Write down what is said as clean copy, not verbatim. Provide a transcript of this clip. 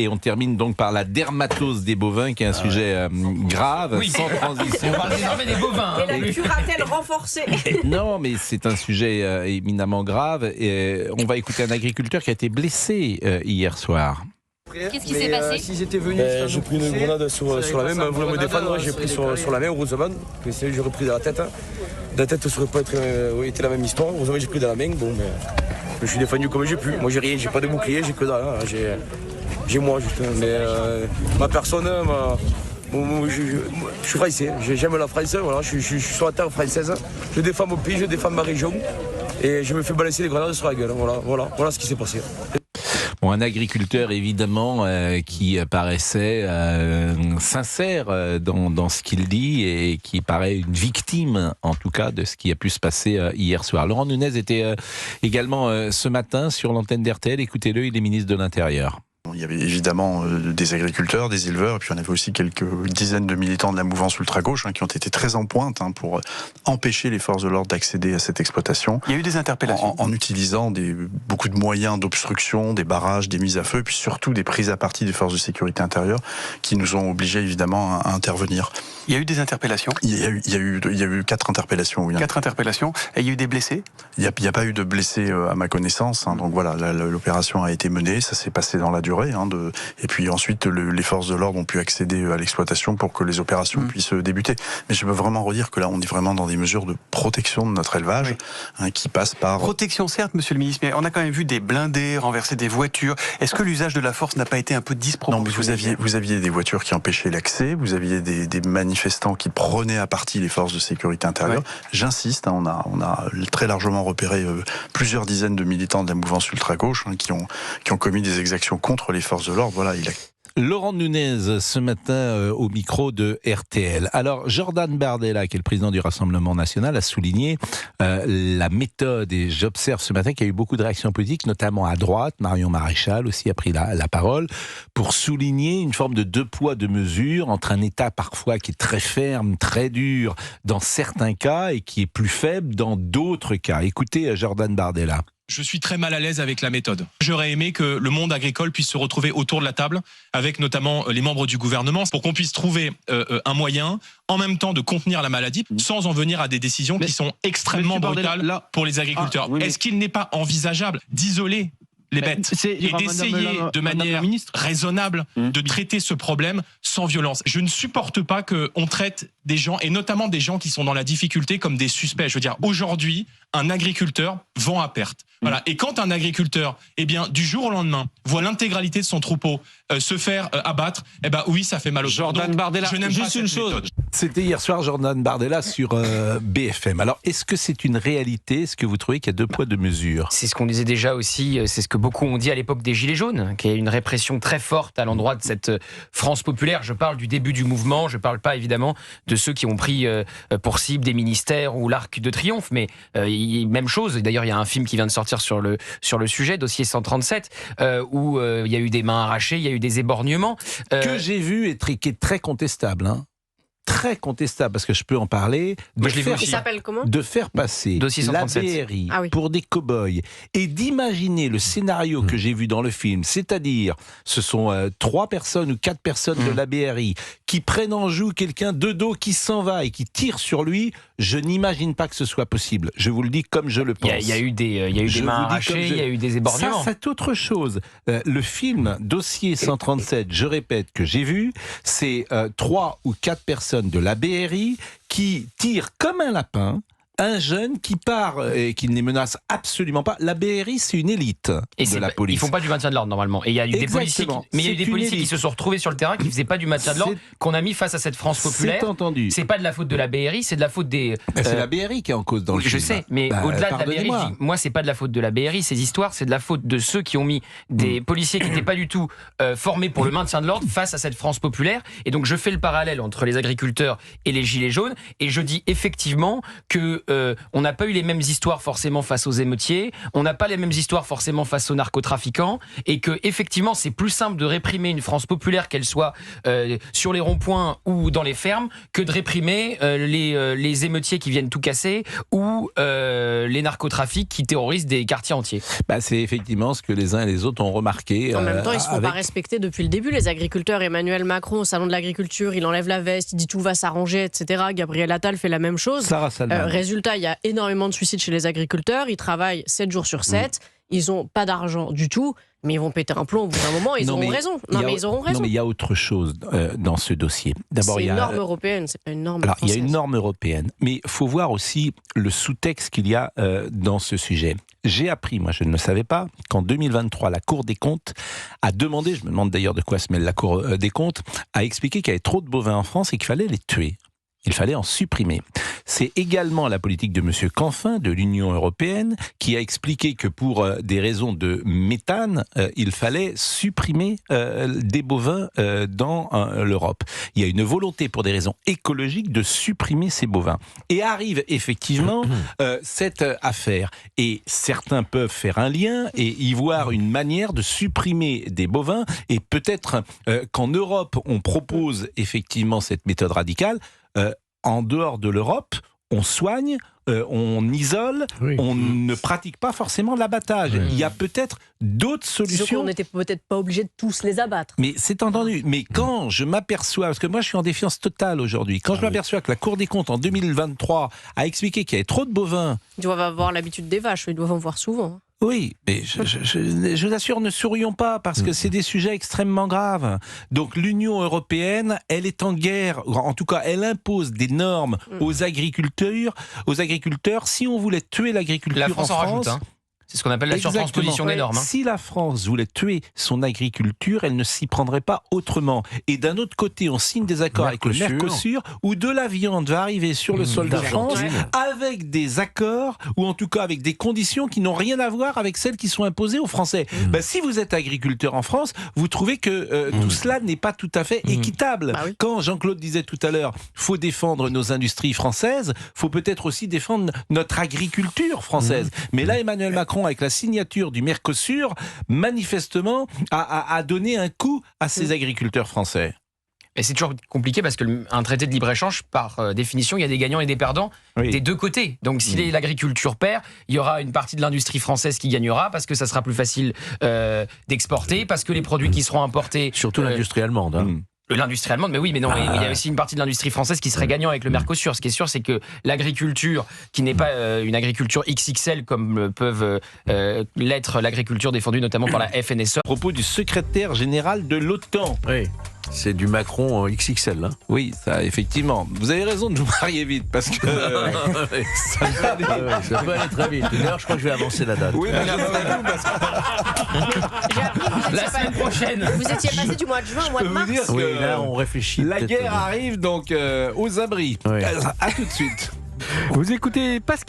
Et on termine donc par la dermatose des bovins, qui est un sujet grave, sans transition. On parle désormais des bovins. Et la curatelle renforcée. Non, mais c'est un sujet éminemment grave. Et on va écouter un agriculteur qui a été blessé hier soir. Qu'est-ce qui s'est passé? S'ils étaient venus, j'ai pris une grenade sur la main, en voulant me défendre, j'ai pris sur la main, heureusement, que sinon j'aurais pris dans la tête. La tête ne serait pas été la même histoire, heureusement j'ai pris dans la main, bon, mais je me suis défendu comme j'ai pu. Moi j'ai rien, j'ai pas de bouclier, j'ai que dalle, hein. J'ai moi juste, mais ma personne, je suis français, j'aime la France, voilà, je suis sur la terre française, je défends mon pays, je défends ma région, et je me fais balancer les grenades sur la gueule, voilà ce qui s'est passé. Bon, un agriculteur évidemment qui paraissait sincère dans ce qu'il dit et qui paraît une victime en tout cas de ce qui a pu se passer hier soir. Laurent Nunez était également ce matin sur l'antenne d'RTL. Écoutez-le, il est ministre de l'Intérieur. Il y avait évidemment des agriculteurs, des éleveurs, et puis on avait aussi quelques dizaines de militants de la mouvance ultra-gauche qui ont été très en pointe pour empêcher les forces de l'ordre d'accéder à cette exploitation. Il y a eu des interpellations. En utilisant beaucoup de moyens d'obstruction, des barrages, des mises à feu, et puis surtout des prises à partie des forces de sécurité intérieure qui nous ont obligés évidemment à intervenir. Il y a eu des interpellations. Il y a eu 4 interpellations. Oui. 4 interpellations. Et il y a eu des blessés. Il n'y a pas eu de blessés à ma connaissance. Donc voilà, l'opération a été menée, ça s'est passé dans la durée. Et puis ensuite, les forces de l'ordre ont pu accéder à l'exploitation pour que les opérations puissent débuter. Mais je veux vraiment redire que là, on est vraiment dans des mesures de protection de notre élevage qui passent par... Protection, certes, monsieur le ministre, mais on a quand même vu des blindés renverser des voitures. Est-ce que l'usage de la force n'a pas été un peu disproportionné? Non, mais vous aviez des voitures qui empêchaient l'accès, vous aviez des manifestants qui prenaient à partie les forces de sécurité intérieure. Ouais. J'insiste, on a très largement repéré plusieurs dizaines de militants de la mouvance ultra-gauche qui ont commis des exactions contre les forces de l'ordre. Voilà, Laurent Nunez, ce matin au micro de RTL. Alors, Jordan Bardella, qui est le président du Rassemblement National, a souligné la méthode, et j'observe ce matin qu'il y a eu beaucoup de réactions politiques, notamment à droite. Marion Maréchal aussi a pris la parole pour souligner une forme de 2 poids 2 mesures entre un État parfois qui est très ferme, très dur dans certains cas et qui est plus faible dans d'autres cas. Écoutez Jordan Bardella. Je suis très mal à l'aise avec la méthode. J'aurais aimé que le monde agricole puisse se retrouver autour de la table, avec notamment les membres du gouvernement, pour qu'on puisse trouver un moyen, en même temps, de contenir la maladie, sans en venir à des décisions qui sont extrêmement brutales pour les agriculteurs. Est-ce qu'il n'est pas envisageable d'isoler les bêtes et d'essayer de manière raisonnable de traiter ce problème sans violence? Je ne supporte pas qu'on traite des gens, et notamment des gens qui sont dans la difficulté, comme des suspects. Je veux dire, aujourd'hui, un agriculteur vend à perte. Voilà. Et quand un agriculteur, du jour au lendemain, voit l'intégralité de son troupeau se faire abattre, oui, ça fait mal au Jordan Bardella, je n'aime juste pas une cette chose. méthode. C'était hier soir Jordan Bardella sur BFM. Alors, est-ce que c'est une réalité? Est-ce que vous trouvez qu'il y a 2 poids 2 mesures? C'est ce qu'on disait déjà aussi, c'est ce que beaucoup ont dit à l'époque des Gilets jaunes, qu'il y a une répression très forte à l'endroit de cette France populaire. Je parle du début du mouvement, je ne parle pas évidemment de ceux qui ont pris pour cible des ministères ou l'Arc de Triomphe, mais même chose. D'ailleurs, il y a un film qui vient de sortir sur le sujet, Dossier 137, où il y a eu des mains arrachées, il y a eu des éborgnements. Que j'ai vu et qui est très contestable, très contestable, parce que je peux en parler, Moi, je l'ai vu Il s'appelle comment? de faire passer Dossier la 137. BRI Ah oui. pour des cow-boys et d'imaginer le scénario que j'ai vu dans le film, c'est-à-dire ce sont 3 personnes ou 4 personnes de la BRI qui prennent en joue quelqu'un de dos qui s'en va et qui tire sur lui. Je n'imagine pas que ce soit possible. Je vous le dis comme je le pense. Il y a eu des mains arrachées, il y a eu des éborgnements. Ça, c'est autre chose. Le film Dossier 137, je répète, que j'ai vu, c'est 3 ou 4 personnes de la BRI qui tirent comme un lapin un jeune qui part et qui ne les menace absolument pas. La BRI, c'est une élite de la police. Ils font pas du maintien de l'ordre normalement. Et il y a eu des policiers, mais il y a eu des policiers qui se sont retrouvés sur le terrain, qui faisaient pas du maintien de l'ordre, qu'on a mis face à cette France populaire. C'est entendu. C'est pas de la faute de la BRI, c'est de la faute des. C'est la BRI qui est en cause dans le film. Je sais, mais au-delà de la BRI, je dis, moi, c'est pas de la faute de la BRI. Ces histoires, c'est de la faute de ceux qui ont mis des policiers qui n'étaient pas du tout formés pour le maintien de l'ordre face à cette France populaire. Et donc, je fais le parallèle entre les agriculteurs et les gilets jaunes, et je dis effectivement que on n'a pas eu les mêmes histoires forcément face aux émeutiers, on n'a pas les mêmes histoires forcément face aux narcotrafiquants, et que effectivement c'est plus simple de réprimer une France populaire, qu'elle soit sur les ronds-points ou dans les fermes, que de réprimer les émeutiers qui viennent tout casser ou les narcotrafics qui terrorisent des quartiers entiers. C'est effectivement ce que les uns et les autres ont remarqué. En même temps, ils ne se font pas respecter depuis le début, les agriculteurs. Emmanuel Macron, au salon de l'agriculture, il enlève la veste, il dit tout va s'arranger, etc. Gabriel Attal fait la même chose. Sarah Salman. Résultat, il y a énormément de suicides chez les agriculteurs. Ils travaillent 7 jours sur 7. Ils n'ont pas d'argent du tout. Mais ils vont péter un plomb au bout d'un moment, ils auront raison. Ils auront raison. Non, mais il y a autre chose dans ce dossier. D'abord, c'est une norme européenne, c'est pas une norme française. Il y a une norme européenne, mais il faut voir aussi le sous-texte qu'il y a dans ce sujet. J'ai appris, moi je ne le savais pas, qu'en 2023, la Cour des comptes a demandé, je me demande d'ailleurs de quoi se mêle la Cour des comptes, a expliqué qu'il y avait trop de bovins en France et qu'il fallait les tuer. Il fallait en supprimer. C'est également la politique de M. Canfin, de l'Union européenne, qui a expliqué que pour des raisons de méthane, il fallait supprimer des bovins dans l'Europe. Il y a une volonté pour des raisons écologiques de supprimer ces bovins. Et arrive effectivement cette affaire. Et certains peuvent faire un lien et y voir une manière de supprimer des bovins. Et peut-être qu'en Europe, on propose effectivement cette méthode radicale. En dehors de l'Europe, on soigne, on isole, on ne pratique pas forcément l'abattage. Il y a peut-être d'autres solutions. On n'était peut-être pas obligé de tous les abattre. Mais c'est entendu. Mais quand je m'aperçois, parce que moi je suis en défiance totale aujourd'hui, quand je m'aperçois que la Cour des comptes en 2023 a expliqué qu'il y avait trop de bovins... Ils doivent avoir l'habitude des vaches, ils doivent en voir souvent. Oui, mais je vous assure, ne sourions pas, parce que c'est des sujets extrêmement graves. Donc l'Union européenne, elle est en guerre, en tout cas, elle impose des normes aux agriculteurs. Si on voulait tuer l'agriculture la France en France... En rajoute, c'est ce qu'on appelle la surtransposition des normes. Si la France voulait tuer son agriculture, elle ne s'y prendrait pas autrement. Et d'un autre côté, on signe des accords avec le Mercosur, où de la viande va arriver sur le sol de France, avec des accords, ou en tout cas avec des conditions qui n'ont rien à voir avec celles qui sont imposées aux Français. Si vous êtes agriculteur en France, vous trouvez que tout cela n'est pas tout à fait équitable. Quand Jean-Claude disait tout à l'heure, faut défendre nos industries françaises, faut peut-être aussi défendre notre agriculture française. Mais là, Emmanuel Macron, avec la signature du Mercosur, manifestement, a donné un coup à ces agriculteurs français. Et c'est toujours compliqué parce qu'un traité de libre-échange, par définition, il y a des gagnants et des perdants des deux côtés. Donc si l'agriculture perd, il y aura une partie de l'industrie française qui gagnera parce que ça sera plus facile d'exporter, parce que les produits qui seront importés... Surtout l'industrie allemande. L'industrie allemande, mais oui, mais non, il y a aussi une partie de l'industrie française qui serait gagnant avec le Mercosur. Ce qui est sûr, c'est que l'agriculture, qui n'est pas une agriculture XXL comme peuvent l'être l'agriculture défendue notamment par la FNSE. À propos du secrétaire général de l'OTAN. Oui. C'est du Macron XXL. Hein. Oui, ça, effectivement. Vous avez raison de vous marier vite, parce que ça peut aller très vite. D'ailleurs, je crois que je vais avancer la date. Oui, mais parce que... La semaine prochaine. Vous étiez passé du mois de juin au mois de mars. Oui, là, on réfléchit. La guerre arrive donc aux abris. À tout de suite. Vous écoutez Pascal.